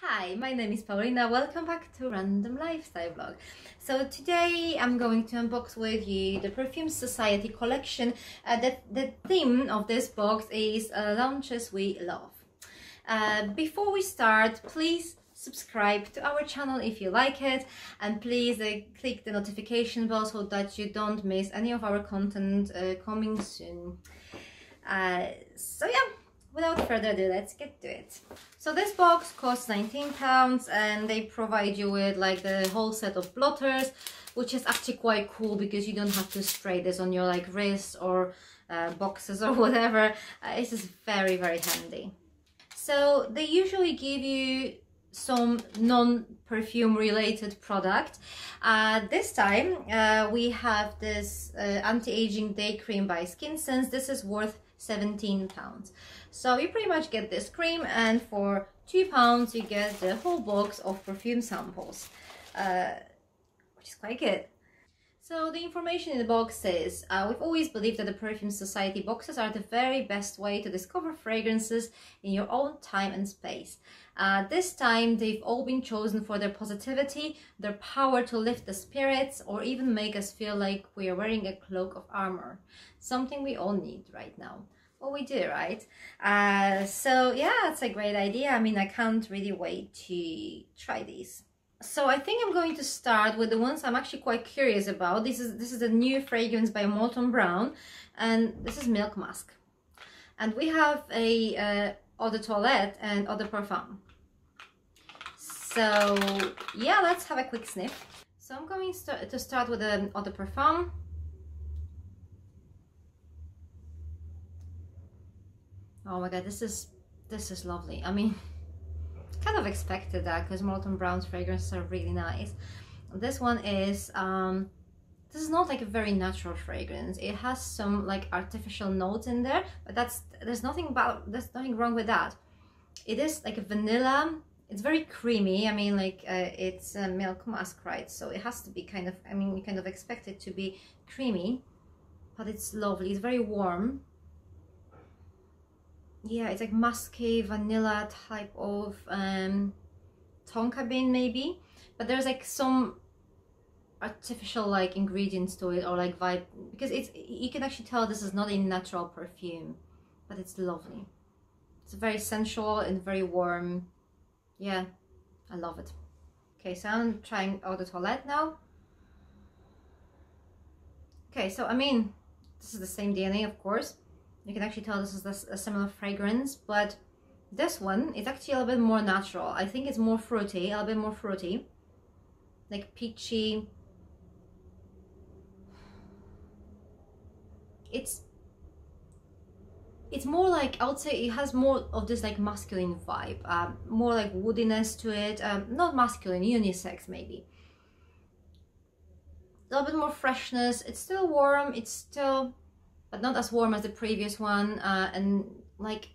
Hi, my name is Paulina. Welcome back to Random Lifestyle Vlog. So today I'm going to unbox with you the Perfume Society collection. The theme of this box is launches we love. Before we start, please subscribe to our channel if you like it, and please click the notification bell so that you don't miss any of our content coming soon. So yeah, without further ado, let's get to it. So this box costs £19 and they provide you with like the whole set of blotters, which is actually quite cool because you don't have to spray this on your like wrists or boxes or whatever. It's just very handy. So they usually give you some non-perfume related product. This time we have this anti-aging day cream by SkinSense. This is worth £17. So you pretty much get this cream, and for £2 you get the whole box of perfume samples, which is quite good. So the information in the box says, we've always believed that the Perfume Society boxes are the very best way to discover fragrances in your own time and space. This time they've all been chosen for their positivity, their power to lift the spirits, or even make us feel like we are wearing a cloak of armor. Something we all need right now. Well, we do, right? So yeah, it's a great idea. I mean, I can't really wait to try these. So I think I'm going to start with the ones I'm actually quite curious about. This is the new fragrance by Molton Brown, and this is Milk Musk. And we have a Eau de Toilette and Eau de Parfum. So yeah, let's have a quick sniff. So I'm going to start with the Eau de Parfum. Oh my god, this is lovely. I mean, kind of expected that because Molton Brown's fragrances are really nice. This one is this is not like a very natural fragrance. It has some like artificial notes in there, but there's nothing wrong with that. It is like a vanilla. It's very creamy. I mean, like it's Milk Musk, right? So it has to be kind of, I mean, you kind of expect it to be creamy, but it's lovely. It's very warm. Yeah, it's like musky vanilla type of tonka bean maybe, but there's like some artificial like ingredients to it, or like vibe, because you can actually tell this is not a natural perfume, but it's lovely. It's very sensual and very warm. Yeah, I love it. Okay, so I'm trying Eau de Toilette now. Okay, so I mean, this is the same DNA, of course. You can actually tell this is a similar fragrance, but this one is actually a little bit more natural. I think it's more fruity, a little bit more fruity, like peachy. It's more like, I would say it has more of this like masculine vibe, more like woodiness to it, not masculine, unisex maybe. A little bit more freshness. It's still warm, it's still, but not as warm as the previous one, and like,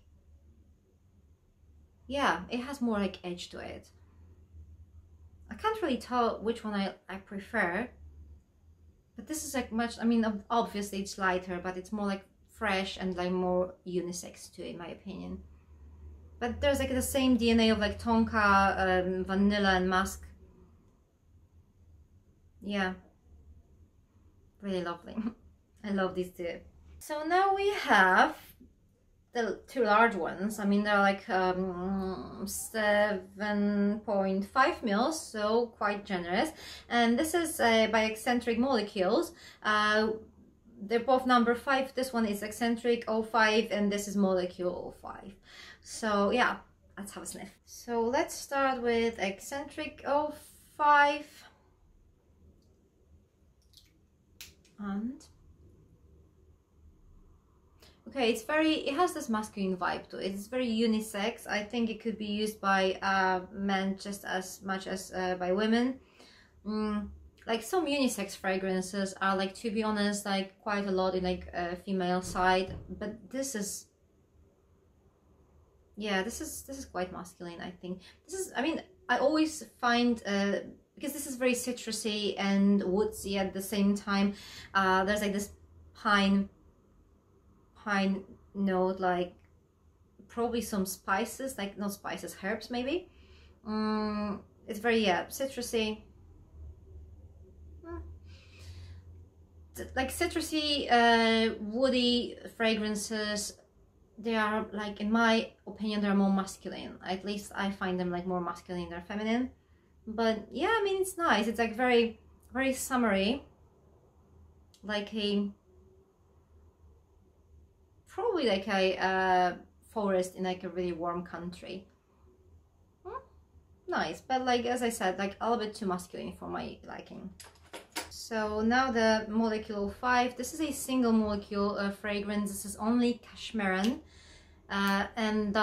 yeah, it has more like edge to it. I can't really tell which one I prefer, but this is like much, I mean, obviously it's lighter, but it's more like fresh and like more unisex to it, in my opinion. But there's like the same DNA of like tonka, vanilla and musk. Yeah, really lovely. I love these two. So now we have the two large ones. I mean, they're like 7.5 mils, so quite generous. And this is by Eccentric Molecules. They're both number 5. This one is Eccentric 05 and this is Molecule 05. So yeah, let's have a sniff. So let's start with Eccentric 05. And okay, it has this masculine vibe to it. It's very unisex. I think it could be used by men just as much as by women. Like some unisex fragrances are, like, to be honest, like quite a lot in like female side, but this is, yeah, this is quite masculine. I think this is, I mean, I always find because this is very citrusy and woodsy at the same time. There's like this pine note, like probably some spices, like not spices, herbs maybe. It's very, yeah, citrusy. Like citrusy, woody fragrances. They are, like, in my opinion, they're more masculine. At least I find them like more masculine than feminine. But yeah, I mean, it's nice. It's like very, very summery. Like a, probably like a forest in like a really warm country. Nice, but like, as I said, like a little bit too masculine for my liking. So now the molecule 5. This is a single molecule fragrance. This is only cashmeran, and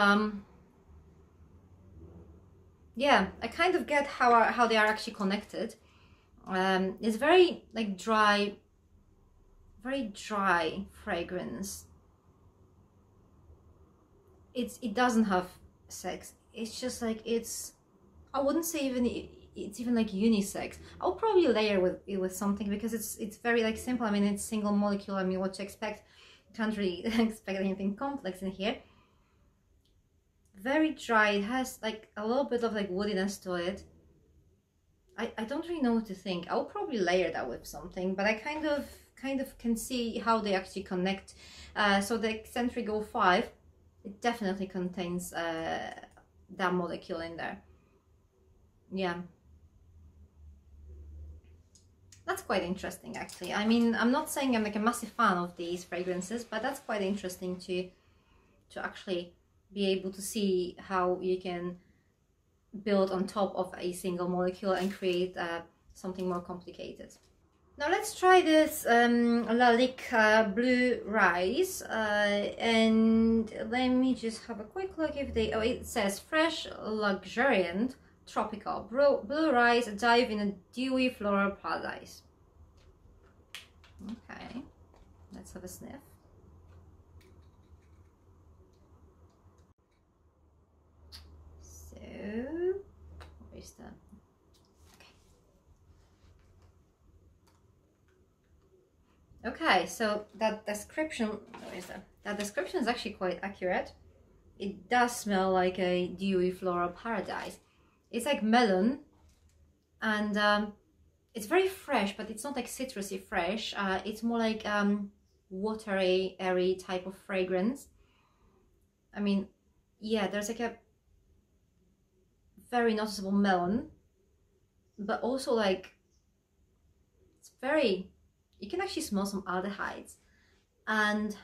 yeah, I kind of get how they are actually connected. It's very like dry, very dry fragrance. It doesn't have sex. It's just like, it's, I wouldn't say even it's even like unisex. I'll probably layer it with something, because it's very like simple. I mean, it's single molecule. I mean, what to expect? Can't really expect anything complex in here. Very dry. It has like a little bit of like woodiness to it. I don't really know what to think. I'll probably layer that with something, but I kind of can see how they actually connect. So the eccentric 05, it definitely contains that molecule in there. Yeah, that's quite interesting actually. I mean, I'm not saying I'm like a massive fan of these fragrances, but that's quite interesting to actually be able to see how you can build on top of a single molecule and create something more complicated. Now let's try this Lalique Blue Rice, and let me just have a quick look if they, oh, it says fresh, luxuriant, tropical, blue rice, a dive in a dewy floral paradise. Okay, let's have a sniff. So, where's the, okay, so that description, where is that? That description is actually quite accurate. It does smell like a dewy floral paradise. It's like melon, and it's very fresh, but it's not like citrusy fresh. It's more like watery, airy type of fragrance. I mean, yeah, there's like a very noticeable melon, but also like, it's very, you can actually smell some aldehydes, and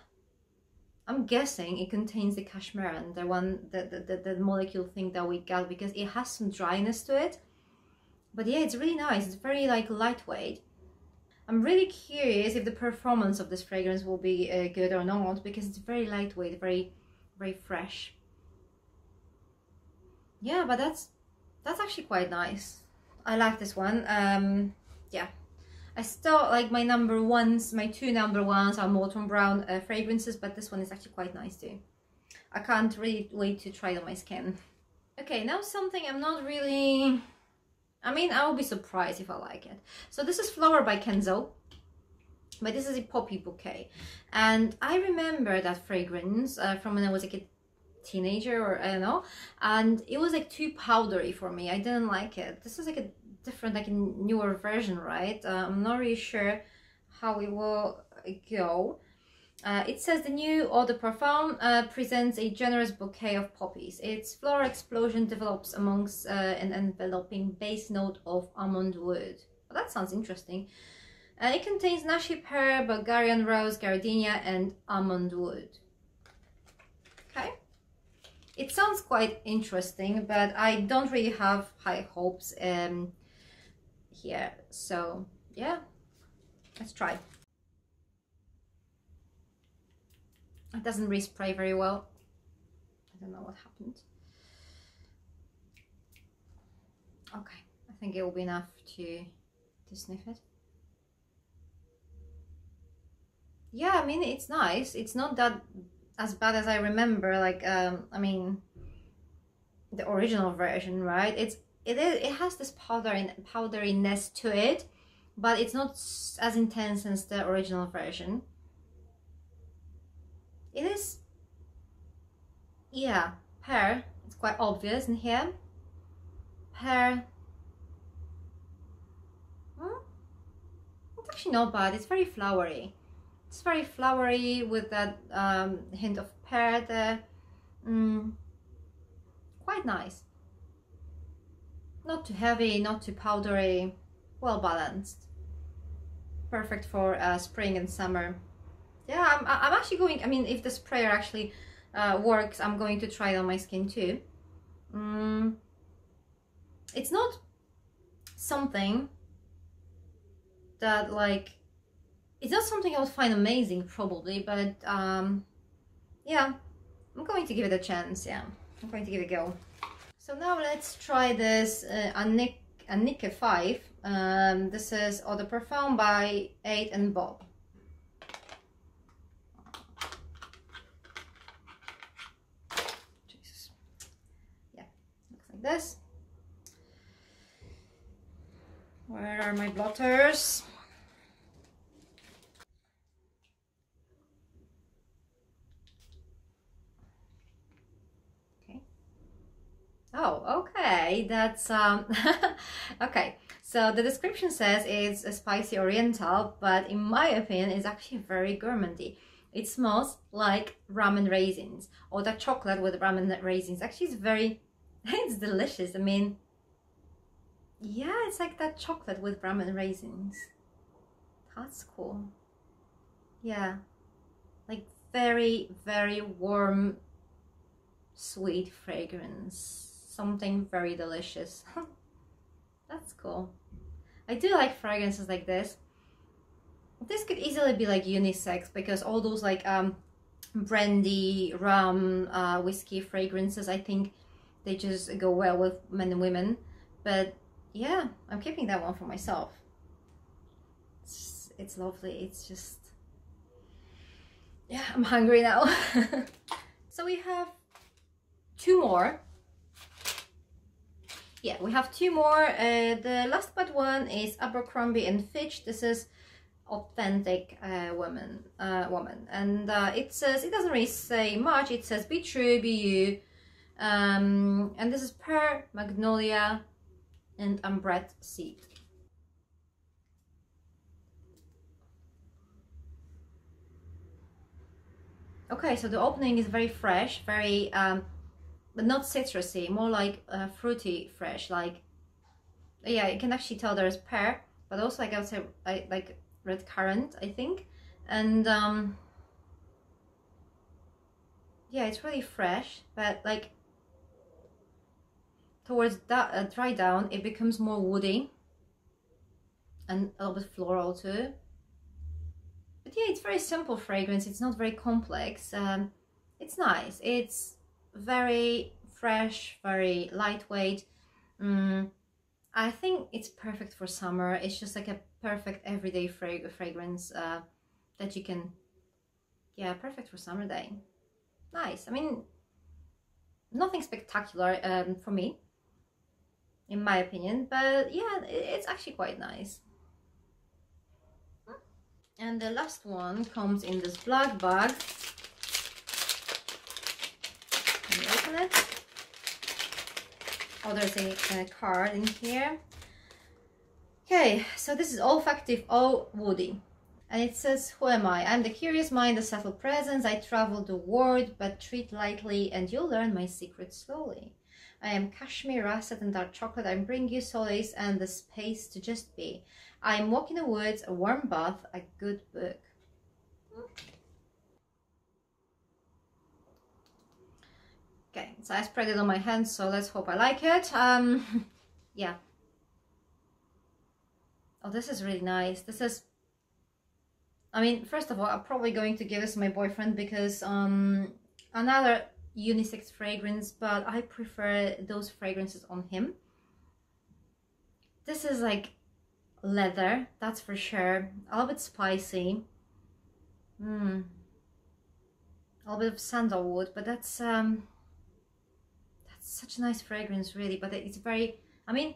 I'm guessing it contains the cashmeran, the one, the molecule thing that we got, because it has some dryness to it. But yeah, it's really nice. It's very like lightweight. I'm really curious if the performance of this fragrance will be good or not, because it's very lightweight, very, very fresh. Yeah, but that's actually quite nice. I like this one. Yeah. I still like my number ones, my two number ones are Molton Brown fragrances, but this one is actually quite nice too. I can't really wait to try it on my skin. Okay, now something I'm not really, I mean, I'll be surprised if I like it. So this is Flower by Kenzo, but this is a poppy bouquet. And I remember that fragrance from when I was like a teenager, or I don't know, and it was like too powdery for me. I didn't like it. This is like a different, like a newer version, right? I'm not really sure how it will go. It says the new eau de parfum presents a generous bouquet of poppies. Its floral explosion develops amongst an enveloping base note of almond wood. Well, that sounds interesting. It contains Nashi pear, Bulgarian rose, gardenia, and almond wood. Okay. It sounds quite interesting, but I don't really have high hopes here. So yeah, let's try. It doesn't respray very well. I don't know what happened. Okay, I think it will be enough to sniff it. Yeah, I mean, it's nice. It's not that as bad as I remember. Like, I mean, the original version, right? It has this powderiness to it, but it's not as intense as the original version. It is, yeah, pear. It's quite obvious in here. pear. It's actually not bad. It's very flowery. It's very flowery with that hint of pear there. Quite nice. Not too heavy, not too powdery, well balanced. Perfect for spring and summer. Yeah, I'm actually going, I mean, if the sprayer actually works, I'm going to try it on my skin too. It's not something that like, it's not something I would find amazing probably, but yeah, I'm going to give it a chance. Yeah, I'm going to give it a go. So now let's try this Annick 5. This is Eau de Parfum by 8 and Bob. Jesus. Yeah, looks like this. Where are my blotters? Oh, okay, that's okay. So the description says it's a spicy oriental, but in my opinion, it's actually very gourmandy. It smells like ramen raisins, or that chocolate with ramen raisins. Actually, it's very, it's delicious. I mean, yeah, it's like that chocolate with ramen raisins. That's cool. Yeah, like very, very warm, sweet fragrance. Something very delicious. That's cool. I do like fragrances like this. This could easily be like unisex, because all those like brandy, rum, whiskey fragrances, I think they just go well with men and women. But yeah, I'm keeping that one for myself. It's lovely. It's just, yeah, I'm hungry now. So we have two more. Yeah, we have two more. The last but one is Abercrombie and Fitch. This is Authentic Woman, and it says, it doesn't really say much. It says be true, be you, and this is Pear, Magnolia, and Ambrette Seed. Okay, so the opening is very fresh, very but not citrusy, more like fruity fresh. Like, yeah, you can actually tell there's pear, but also like I would say like red currant, I think. And yeah, it's really fresh, but like towards that dry down, it becomes more woody and a little bit floral too. But yeah, it's very simple fragrance. It's not very complex. It's nice. It's very fresh, very lightweight. I think it's perfect for summer. It's just like a perfect everyday fragrance that you can, yeah, perfect for summer day. Nice. I mean, nothing spectacular for me, in my opinion, but yeah, it's actually quite nice. And the last one comes in this black bag. Can you open it? Oh, there's a card in here. Okay, so this is olfactive, all woody. And it says, who am I? I'm the curious mind, the subtle presence. I travel the world, but treat lightly, and you'll learn my secrets slowly. I am cashmere, russet, and dark chocolate. I bring you solace and the space to just be. I'm walking the woods, a warm bath, a good book. Okay, so I spread it on my hands, so let's hope I like it. Yeah. Oh, this is really nice. This is, I mean, first of all, I'm probably going to give this to my boyfriend because another unisex fragrance, but I prefer those fragrances on him. This is like leather, that's for sure. A little bit spicy. A little bit of sandalwood, but that's such a nice fragrance, really. But it's very, I mean,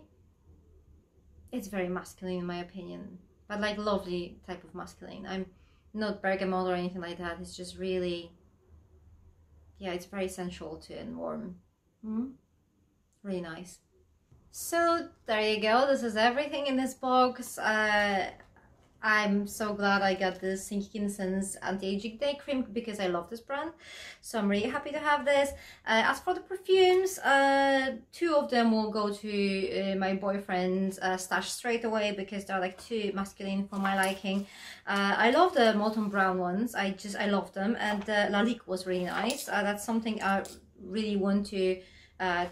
it's very masculine in my opinion, but like lovely type of masculine. I'm not bergamot or anything like that. It's just really, yeah, it's very sensual too and warm. Really nice. So there you go, this is everything in this box. I'm so glad I got this Skin Sense Anti-Aging Day Cream because I love this brand. So I'm really happy to have this. As for the perfumes, 2 of them will go to my boyfriend's stash straight away because they're like too masculine for my liking. I love the Molten Brown ones. I love them, and the Lalique was really nice. That's something I really want to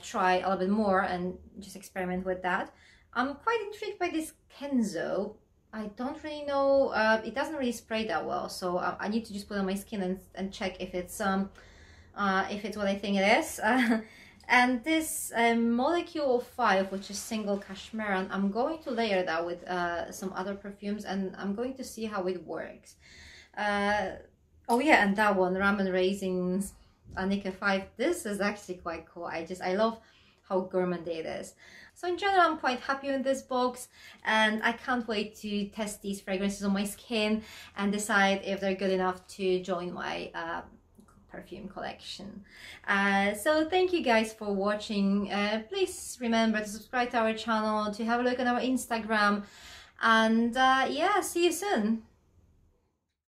try a little bit more and just experiment with that. I'm quite intrigued by this Kenzo. I don't really know, it doesn't really spray that well, so I need to just put it on my skin and check if it's what I think it is. And this Molecule 5, which is single cashmere, and I'm going to layer that with some other perfumes, and I'm going to see how it works. Oh yeah, and that one, Ramen Raisins Anika 5, this is actually quite cool. I love how gourmand it is. So in general, I'm quite happy with this box, and I can't wait to test these fragrances on my skin and decide if they're good enough to join my perfume collection. So thank you guys for watching. Please remember to subscribe to our channel, to have a look at our Instagram, and yeah, see you soon.